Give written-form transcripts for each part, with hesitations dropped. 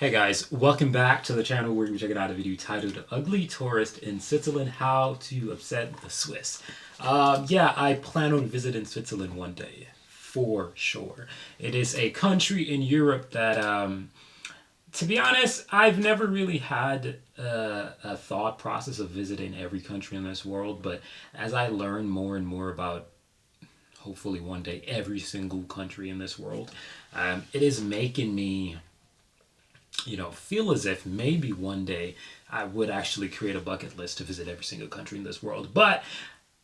Hey guys, welcome back to the channel where we're checking out a video titled Ugly Tourist in Switzerland, How to Upset the Swiss. Yeah, I plan on visiting Switzerland one day, for sure. It is a country in Europe that, to be honest, I've never really had a thought process of visiting every country in this world, but as I learn more and more about hopefully one day every single country in this world, it is making me feel as if maybe one day I would actually create a bucket list to visit every single country in this world. But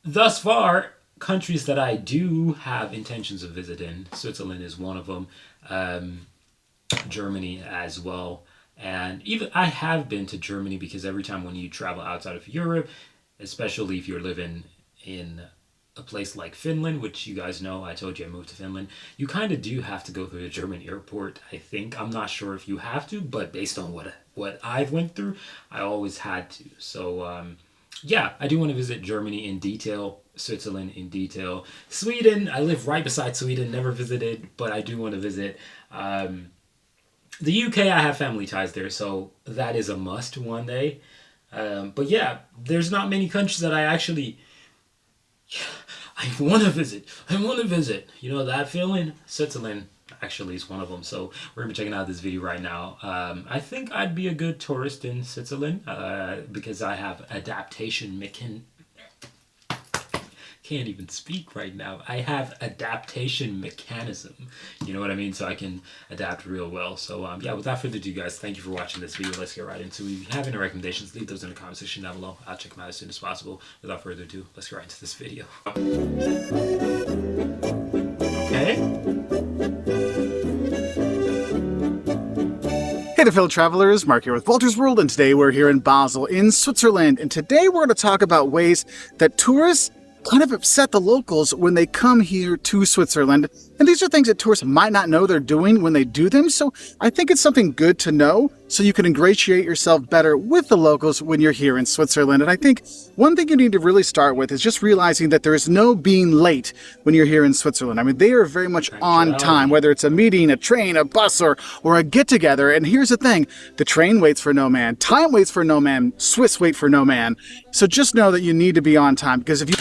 thus far, countries that I do have intentions of visiting, Switzerland is one of them, Germany as well. And even I have been to Germany because every time when you travel outside of Europe, especially if you're living in a place like Finland, which you guys know, I told you I moved to Finland, you kind of do have to go through the German airport, I think. I'm not sure if you have to, but based on what I've went through, I always had to. So, yeah, I do want to visit Germany in detail, Switzerland in detail. Sweden, I live right beside Sweden, never visited, but I do want to visit. The UK, I have family ties there, so that is a must one day. But yeah, there's not many countries that I actually I want to visit. I want to visit. You know that feeling? Switzerland actually is one of them. So we're going to be checking out this video right now. I think I'd be a good tourist in Switzerland because I have adaptation can't even speak right now. I have adaptation mechanism. You know what I mean? So I can adapt real well. So yeah, without further ado, guys, thank you for watching this video. Let's get right into it. If you have any recommendations, leave those in the comment section down below. I'll check them out as soon as possible. Without further ado, let's get right into this video. Okay. Hey there, fellow travelers, Mark here with Walter's World, and today we're here in Basel in Switzerland, and today we're going to talk about ways that tourists kind of upset the locals when they come here to Switzerland. And these are things that tourists might not know they're doing when they do them, so I think it's something good to know so you can ingratiate yourself better with the locals when you're here in Switzerland. And I think one thing you need to really start with is just realizing that there is no being late when you're here in Switzerland. I mean, they are very much on time, whether it's a meeting, a train, a bus, or a get-together. And here's the thing, the train waits for no man, time waits for no man, Swiss wait for no man. So just know that you need to be on time, because if you...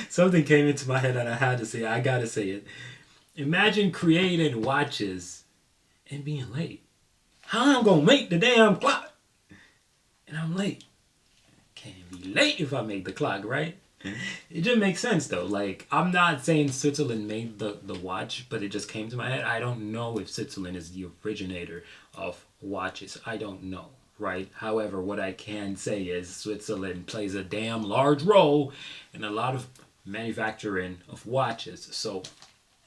Something came into my head and I had to say it. I gotta say it. Imagine creating watches and being late. How I'm gonna make the damn clock? And I'm late. Can't be late if I make the clock, right? It just makes sense though. Like, I'm not saying Switzerland made the watch, but it just came to my head. I don't know if Switzerland is the originator of watches. I don't know. Right. However, what I can say is Switzerland plays a damn large role in a lot of manufacturing of watches. So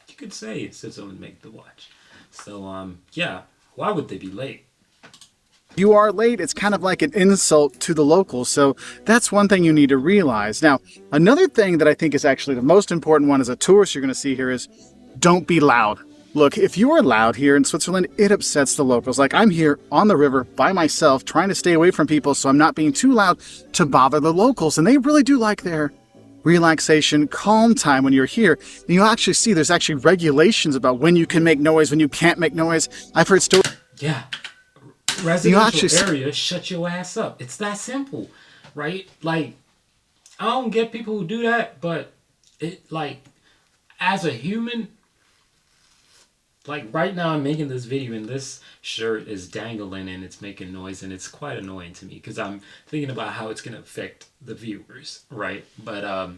you could say Switzerland made the watch. So yeah, why would they be late? You are late, it's kind of like an insult to the locals. So that's one thing you need to realize. Now, another thing that I think is actually the most important one as a tourist you're going to see here is don't be loud. Look, if you are loud here in Switzerland, it upsets the locals. Like, I'm here on the river by myself, trying to stay away from people so I'm not being too loud to bother the locals. And they really do like their relaxation, calm time when you're here. And you'll actually see there's actually regulations about when you can make noise, when you can't make noise. I've heard stories. Yeah. Residential area, shut your ass up. It's that simple, right? Like, I don't get people who do that, but it, like, as a human... Like right now I'm making this video and this shirt is dangling and it's making noise and it's quite annoying to me because I'm thinking about how it's going to affect the viewers, right? But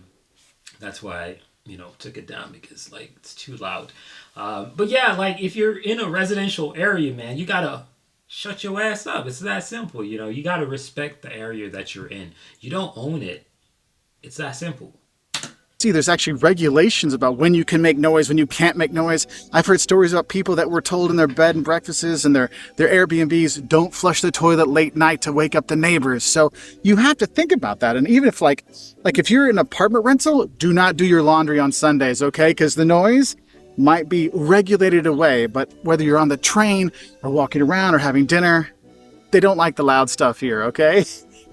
that's why I, took it down because like it's too loud. But yeah, like if you're in a residential area, man, you got to shut your ass up. It's that simple, you got to respect the area that you're in. You don't own it. It's that simple. There's actually regulations about when you can make noise, when you can't make noise. I've heard stories about people that were told in their bed and breakfasts and their Airbnbs, don't flush the toilet late night to wake up the neighbors. So you have to think about that. And even if like if you're in an apartment rental, do not do your laundry on Sundays, okay? Because the noise might be regulated away. But whether you're on the train or walking around or having dinner, they don't like the loud stuff here, okay?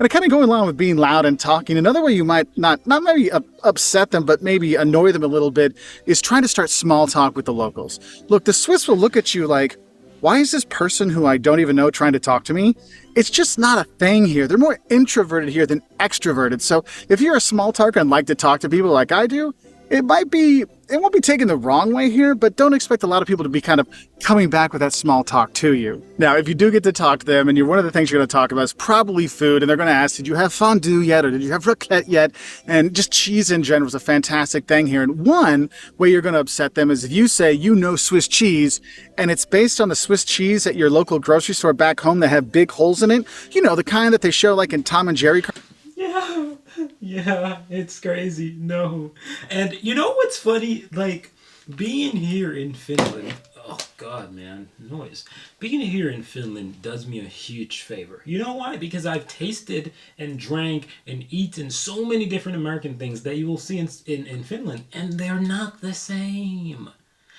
And kind of going along with being loud and talking, another way you might not maybe upset them, but maybe annoy them a little bit is trying to start small talk with the locals. Look, the Swiss will look at you like, why is this person who I don't even know trying to talk to me? It's just not a thing here. They're more introverted here than extroverted. So if you're a small talker and like to talk to people like I do, it won't be taken the wrong way here, but don't expect a lot of people to be kind of coming back with that small talk to you. Now, if you do get to talk to them, and one of the things you're going to talk about is probably food, and they're going to ask, did you have fondue yet, or did you have raclette yet? And just cheese in general is a fantastic thing here. And one way you're going to upset them is if you say you know Swiss cheese, and it's based on the Swiss cheese at your local grocery store back home that have big holes in it, the kind that they show like in Tom and Jerry. Yeah, yeah, it's crazy. No. And you know what's funny? Like, being here in Finland, oh god, man, noise. Being here in Finland does me a huge favor. You know why? Because I've tasted and drank and eaten so many different American things that you will see in Finland, and they're not the same.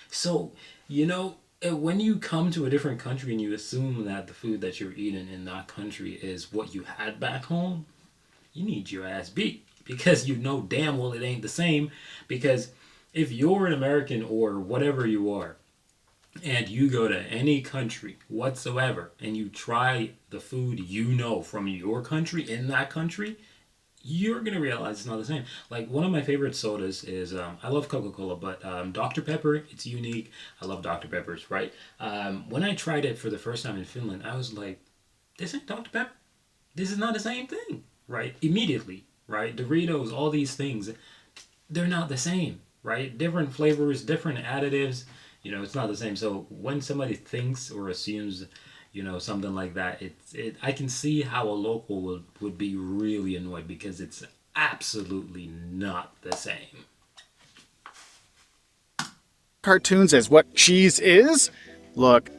So, when you come to a different country and you assume that the food that you're eating in that country is what you had back home, you need your ass beat because you know damn well it ain't the same. Because if you're an American or whatever you are, and you go to any country whatsoever and you try the food from your country in that country, you're gonna realize it's not the same. Like one of my favorite sodas is I love Coca-Cola, but Dr. Pepper. It's unique. I love Dr. Peppers, right? When I tried it for the first time in Finland, I was like, "This ain't Dr. Pepper. This is not the same thing." Right? Immediately, right? Doritos, all these things, they're not the same, right? Different flavors, different additives, it's not the same. So when somebody thinks or assumes, something like that, I can see how a local would be really annoyed because it's absolutely not the same. Cartoons as what cheese is? Look,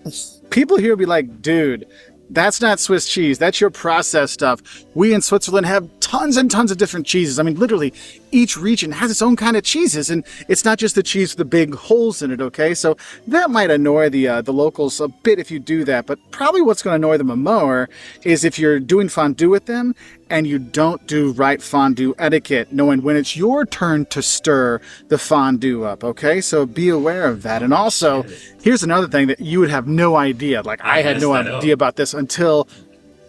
people here be like, dude, that's not Swiss cheese. That's your processed stuff. We in Switzerland have tons and tons of different cheeses. I mean, literally, each region has its own kind of cheeses, and it's not just the cheese with the big holes in it, okay? So that might annoy the locals a bit if you do that, but probably what's going to annoy them more is if you're doing fondue with them and you don't do right fondue etiquette, knowing when it's your turn to stir the fondue up, okay? So be aware of that. And also, here's another thing that you would have no idea. Like, I had no idea about this until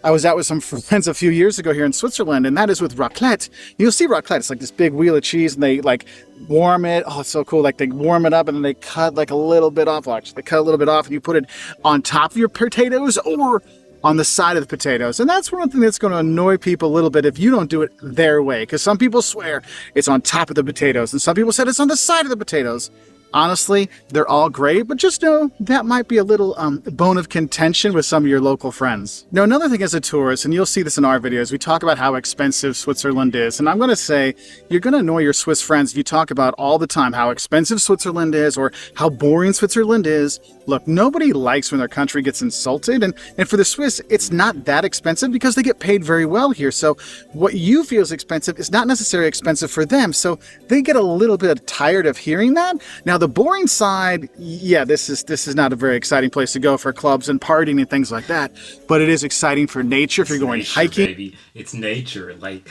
I was out with some friends a few years ago here in Switzerland, and that is with raclette. You'll see raclette. It's like this big wheel of cheese, and they like warm it. Oh, it's so cool. Like they warm it up, and then they cut like a little bit off. Well, actually, they cut a little bit off, and you put it on top of your potatoes or on the side of the potatoes. And that's one thing that's going to annoy people a little bit if you don't do it their way. Because some people swear it's on top of the potatoes, and some people said it's on the side of the potatoes. Honestly, they're all great, but just know that might be a little bone of contention with some of your local friends. Now, another thing as a tourist, and you'll see this in our videos, we talk about how expensive Switzerland is. And I'm going to say, you're going to annoy your Swiss friends if you talk about all the time how expensive Switzerland is or how boring Switzerland is. Look, nobody likes when their country gets insulted. And for the Swiss, it's not that expensive because they get paid very well here. So what you feel is expensive is not necessarily expensive for them. So they get a little bit tired of hearing that. Now, the boring side, yeah, this is not a very exciting place to go for clubs and partying and things like that. But it is exciting for nature if you're going hiking. Baby. It's nature. Like,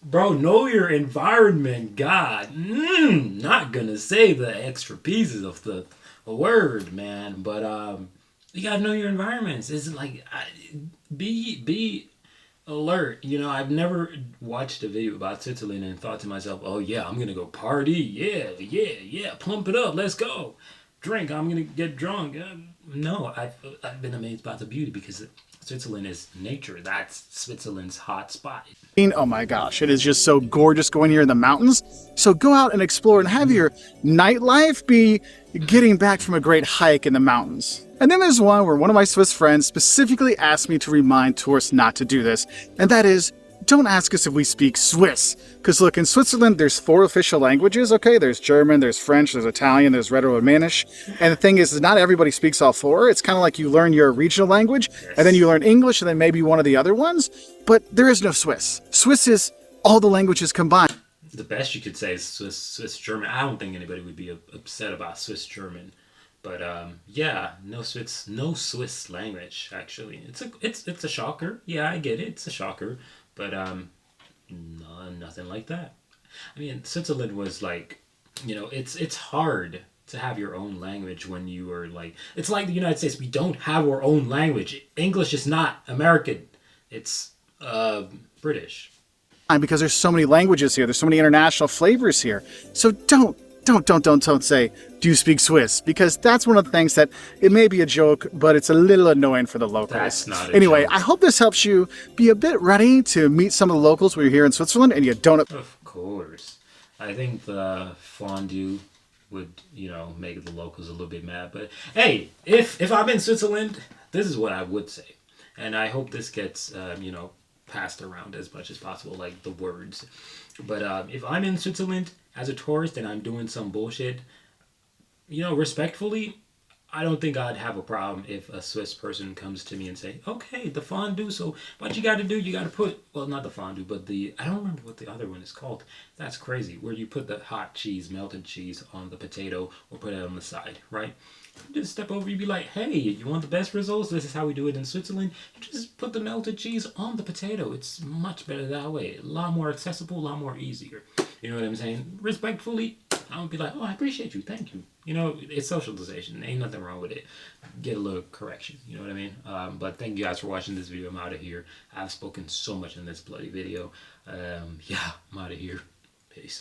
bro, know your environment. God, not gonna say the extra pieces of the word, man. But you gotta know your environments. It's like be alert. I've never watched a video about Switzerland and thought to myself, oh yeah, I'm gonna go party. Yeah, pump it up, let's go. Drink, I'm gonna get drunk. No, I've been amazed by the beauty because Switzerland is nature. That's Switzerland's hot spot. Oh my gosh, it is just so gorgeous going here in the mountains. So go out and explore and have your nightlife be getting back from a great hike in the mountains. And then there's one where one of my Swiss friends specifically asked me to remind tourists not to do this, and that is, don't ask us if we speak Swiss. Because look, in Switzerland, there's 4 official languages, okay? There's German, there's French, there's Italian, there's Romanish. And the thing is not everybody speaks all 4. It's kind of like you learn your regional language, and then you learn English, and then maybe one of the other ones. But there is no Swiss. Swiss is all the languages combined. The best you could say is Swiss German. I don't think anybody would be upset about Swiss German. But yeah, no Swiss language. Actually, it's a shocker. Yeah, I get it. It's a shocker. But no, nothing like that. I mean, Switzerland was like, it's hard to have your own language when you are like, it's like the United States. We don't have our own language. English is not American. It's British. And because there's so many languages here, there's so many international flavors here. So don't say, do you speak Swiss? Because that's one of the things that it may be a joke, but it's a little annoying for the locals. That's not a Anyway, joke. I hope this helps you be a bit ready to meet some of the locals when you're here in Switzerland and you don't. Of course. I think the fondue would, make the locals a little bit mad. But hey, if I'm in Switzerland, this is what I would say. And I hope this gets, passed around as much as possible, like the words. But if I'm in Switzerland as a tourist and I'm doing some bullshit, respectfully, I don't think I'd have a problem if a Swiss person comes to me and say, "Okay, the fondue. So what you got to do? You got to put well, not the fondue, but the I don't remember what the other one is called. That's crazy. Where you put the hot cheese, melted cheese on the potato, or put it on the side, right? You just step over. You be like, "Hey, you want the best results? This is how we do it in Switzerland. You just put the melted cheese on the potato. It's much better that way. A lot more accessible, a lot more easier. You know what I'm saying? Respectfully, I would be like, oh, I appreciate you, thank you. It's socialization. Ain't nothing wrong with it. Get a little correction. You know what I mean? But thank you guys for watching this video. I'm out of here. I've spoken so much in this bloody video. Yeah, I'm out of here. Peace.